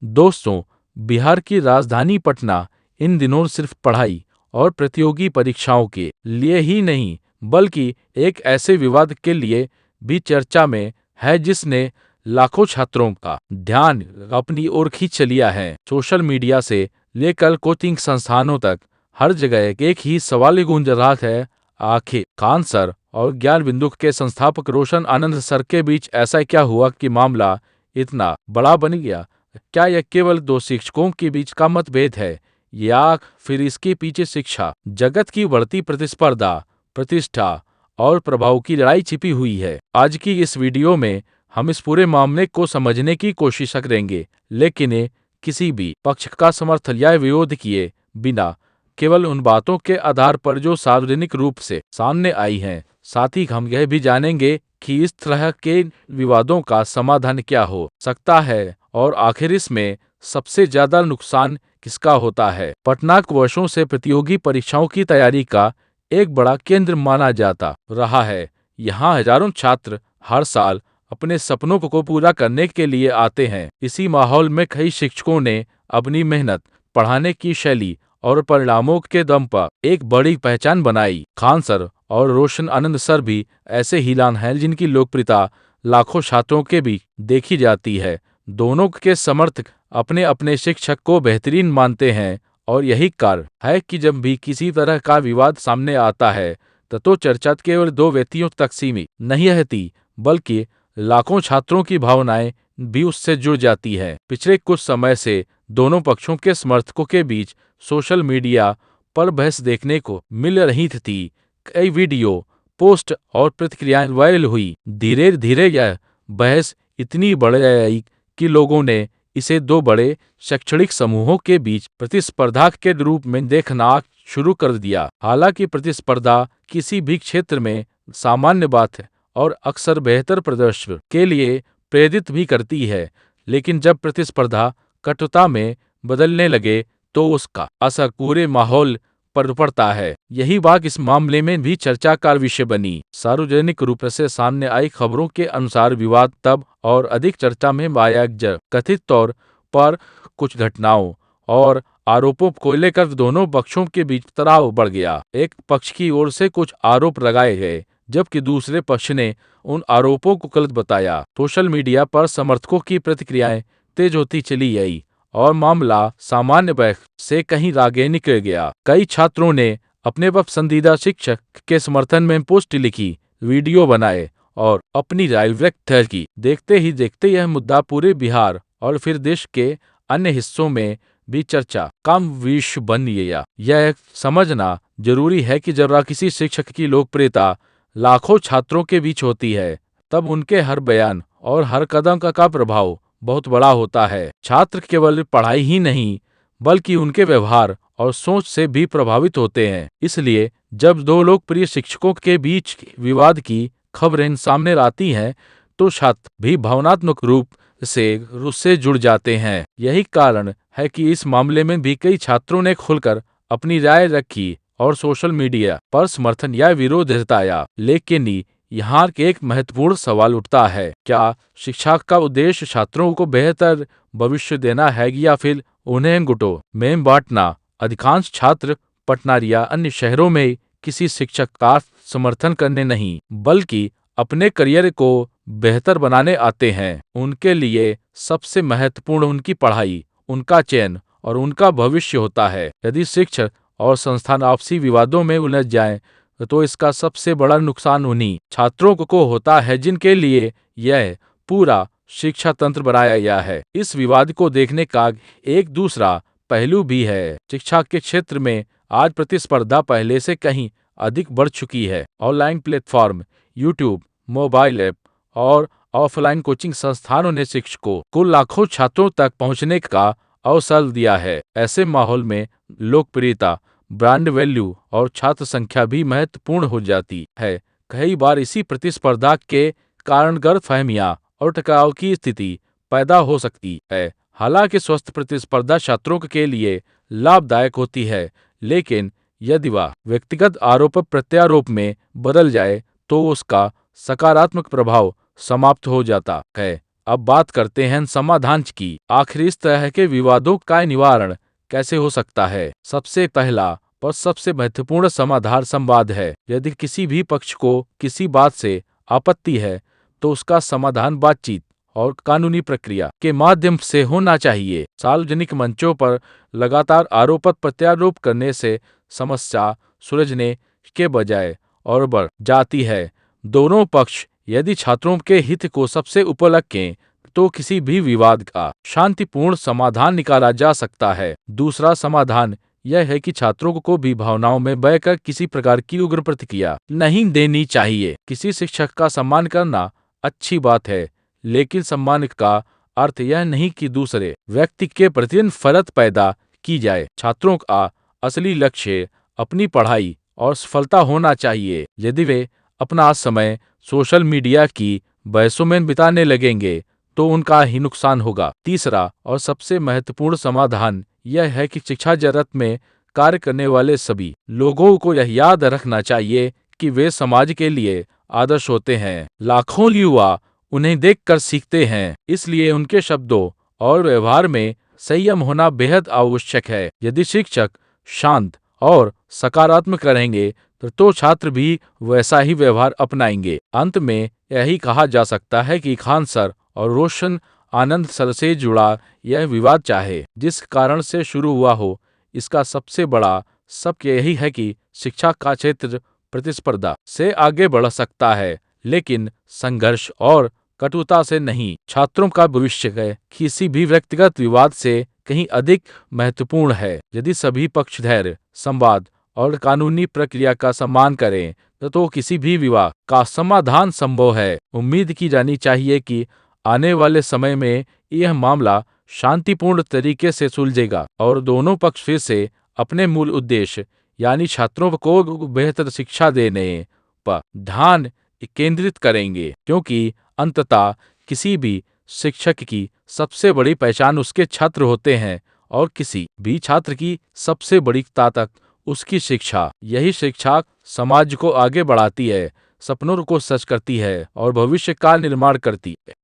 दोस्तों, बिहार की राजधानी पटना इन दिनों सिर्फ पढ़ाई और प्रतियोगी परीक्षाओं के लिए ही नहीं, बल्कि एक ऐसे विवाद के लिए भी चर्चा में है जिसने लाखों छात्रों का ध्यान अपनी ओर खींच लिया है। सोशल मीडिया से लेकर कोचिंग संस्थानों तक हर जगह एक ही सवाल गूंज रहा है, आखिर खान सर और ज्ञान बिंदु के संस्थापक रोशन आनंद सर के बीच ऐसा क्या हुआ कि मामला इतना बड़ा बन गया? क्या यह केवल दो शिक्षकों के बीच का मतभेद है, या फिर इसके पीछे शिक्षा जगत की बढ़ती प्रतिस्पर्धा, प्रतिष्ठा और प्रभाव की लड़ाई छिपी हुई है? आज की इस वीडियो में हम इस पूरे मामले को समझने की कोशिश करेंगे, लेकिन किसी भी पक्ष का समर्थन या विरोध किए बिना, केवल उन बातों के आधार पर जो सार्वजनिक रूप से सामने आई हैं। साथ ही हम यह भी जानेंगे कि इस तरह के विवादों का समाधान क्या हो सकता है और आखिर इसमें सबसे ज्यादा नुकसान किसका होता है। पटना को वर्षों से प्रतियोगी परीक्षाओं की तैयारी का एक बड़ा केंद्र माना जाता रहा है। यहाँ हजारों छात्र हर साल अपने सपनों को पूरा करने के लिए आते हैं। इसी माहौल में कई शिक्षकों ने अपनी मेहनत, पढ़ाने की शैली और परिणामों के दम पर एक बड़ी पहचान बनाई। खान सर और रोशन आनंद सर भी ऐसे ही लान हैं जिनकी लोकप्रियता लाखों छात्रों के बीच देखी जाती है। दोनों के समर्थक अपने अपने शिक्षक को बेहतरीन मानते हैं और यही कारण है कि जब भी किसी तरह का विवाद सामने आता है तो चर्चा केवल दो व्यक्तियों तक सीमित नहीं रहती, बल्कि लाखों छात्रों की भावनाएं भी उससे जुड़ जाती हैं। पिछले कुछ समय से दोनों पक्षों के समर्थकों के बीच सोशल मीडिया पर बहस देखने को मिल रही थी। कई वीडियो, पोस्ट और प्रतिक्रियाएं वायरल हुई। धीरे धीरे यह बहस इतनी बढ़ गई कि लोगों ने इसे दो बड़े शैक्षणिक समूहों के बीच प्रतिस्पर्धा के रूप में देखना शुरू कर दिया। हालांकि प्रतिस्पर्धा किसी भी क्षेत्र में सामान्य बात है और अक्सर बेहतर प्रदर्शन के लिए प्रेरित भी करती है, लेकिन जब प्रतिस्पर्धा कटुता में बदलने लगे तो उसका असर पूरे माहौल पर पड़ता है। यही बात इस मामले में भी चर्चा का विषय बनी। सार्वजनिक रूप से सामने आई खबरों के अनुसार विवाद तब और अधिक चर्चा में आया जब कथित तौर पर कुछ घटनाओं और आरोपों को लेकर दोनों पक्षों के बीच तनाव बढ़ गया। एक पक्ष की ओर से कुछ आरोप लगाए गए, जबकि दूसरे पक्ष ने उन आरोपों को गलत बताया। सोशल मीडिया पर समर्थकों की प्रतिक्रियाएं तेज होती चली गई और मामला सामान्य बहस से कहीं आगे निकल गया। कई छात्रों ने अपने पसंदीदा शिक्षक के समर्थन में पोस्ट लिखी, वीडियो बनाए और अपनी राय व्यक्त की। देखते ही देखते यह मुद्दा पूरे बिहार और फिर देश के अन्य हिस्सों में भी चर्चा का विषय बन गया। यह समझना जरूरी है कि जब किसी शिक्षक की लोकप्रियता लाखों छात्रों के बीच होती है, तब उनके हर बयान और हर कदम का प्रभाव बहुत बड़ा होता है। छात्र केवल पढ़ाई ही नहीं, बल्कि उनके व्यवहार और सोच से भी प्रभावित होते हैं। इसलिए जब दो लोकप्रिय शिक्षकों के बीच विवाद की खबरें सामने आती हैं, तो छात्र भी भावनात्मक रूप से उससे जुड़ जाते हैं। यही कारण है कि इस मामले में भी कई छात्रों ने खुलकर अपनी राय रखी और सोशल मीडिया पर समर्थन या विरोध जताया। लेकिन यहाँ एक महत्वपूर्ण सवाल उठता है, क्या शिक्षा का उद्देश्य छात्रों को बेहतर भविष्य देना है या फिर उन्हें गुटों में बांटना? अधिकांश छात्र पटना या अन्य शहरों में किसी शिक्षक का समर्थन करने नहीं, बल्कि अपने करियर को बेहतर बनाने आते हैं। उनके लिए सबसे महत्वपूर्ण उनकी पढ़ाई, उनका चयन और उनका भविष्य होता है। यदि शिक्षक और संस्थान आपसी विवादों में उलझ जाएं, तो इसका सबसे बड़ा नुकसान उन्हीं छात्रों को होता है जिनके लिए यह पूरा शिक्षा तंत्र बनाया गया है। इस विवाद को देखने का एक दूसरा पहलू भी है। शिक्षा के क्षेत्र में आज प्रतिस्पर्धा पहले से कहीं अधिक बढ़ चुकी है। Online platform, YouTube, mobile app और ऑफलाइन कोचिंग संस्थानों ने शिक्षकों को लाखों छात्रों तक पहुंचने का अवसर दिया है। ऐसे माहौल में लोकप्रियता, ब्रांड वैल्यू और छात्र संख्या भी महत्वपूर्ण हो जाती है। कई बार इसी प्रतिस्पर्धा के कारण गलतफहमियां और टकराव की स्थिति पैदा हो सकती है। हालांकि स्वस्थ प्रतिस्पर्धा छात्रों के लिए लाभदायक होती है, लेकिन यदि वह व्यक्तिगत आरोप प्रत्यारोप में बदल जाए तो उसका सकारात्मक प्रभाव समाप्त हो जाता है। अब बात करते हैं समाधान की। आखिर इस तरह के विवादों का निवारण कैसे हो सकता है? सबसे पहला और सबसे महत्वपूर्ण समाधान संवाद है। यदि किसी भी पक्ष को किसी बात से आपत्ति है, तो उसका समाधान बातचीत और कानूनी प्रक्रिया के माध्यम से होना चाहिए। सार्वजनिक मंचों पर लगातार आरोप प्रत्यारोप करने से समस्या सुलझने के बजाय और बढ़ जाती है। दोनों पक्ष यदि छात्रों के हित को सबसे ऊपर रखें, तो किसी भी विवाद का शांतिपूर्ण समाधान निकाला जा सकता है। दूसरा समाधान यह है कि छात्रों को भी भावनाओं में बहकर किसी प्रकार की उग्र प्रतिक्रिया नहीं देनी चाहिए। किसी शिक्षक का सम्मान करना अच्छी बात है, लेकिन सम्मान का अर्थ यह नहीं कि दूसरे व्यक्ति के प्रति नफरत पैदा की जाए। छात्रों का असली लक्ष्य अपनी पढ़ाई और सफलता होना चाहिए। यदि वे अपना समय सोशल मीडिया की बहसों में बिताने लगेंगे, तो उनका ही नुकसान होगा। तीसरा और सबसे महत्वपूर्ण समाधान यह है कि शिक्षा जगत में कार्य करने वाले सभी लोगों को यह याद रखना चाहिए कि वे समाज के लिए आदर्श होते हैं। लाखों युवा उन्हें देखकर सीखते हैं, इसलिए उनके शब्दों और व्यवहार में संयम होना बेहद आवश्यक है। यदि शिक्षक शांत और सकारात्मक रहेंगे, तो छात्र भी वैसा ही व्यवहार अपनाएंगे। अंत में यही कहा जा सकता है कि खान सर और रोशन आनंद सर से जुड़ा यह विवाद चाहे जिस कारण से शुरू हुआ हो, इसका सबसे बड़ा सबक यही है कि शिक्षा का क्षेत्र प्रतिस्पर्धा से आगे बढ़ सकता है, लेकिन संघर्ष और कटुता से नहीं। छात्रों का भविष्य किसी भी व्यक्तिगत विवाद से कहीं अधिक महत्वपूर्ण है। यदि सभी पक्ष धैर्य, संवाद और कानूनी प्रक्रिया का सम्मान करें, तो किसी भी विवाद का समाधान संभव है। उम्मीद की जानी चाहिए कि आने वाले समय में यह मामला शांतिपूर्ण तरीके से सुलझेगा और दोनों पक्ष फिर से अपने मूल उद्देश्य यानी छात्रों को बेहतर शिक्षा देने पर ध्यान केंद्रित करेंगे, क्योंकि अंततः किसी भी शिक्षक की सबसे बड़ी पहचान उसके छात्र होते हैं और किसी भी छात्र की सबसे बड़ी ताकत उसकी शिक्षा। यही शिक्षा समाज को आगे बढ़ाती है, सपनों को सच करती है और भविष्य का निर्माण करती है।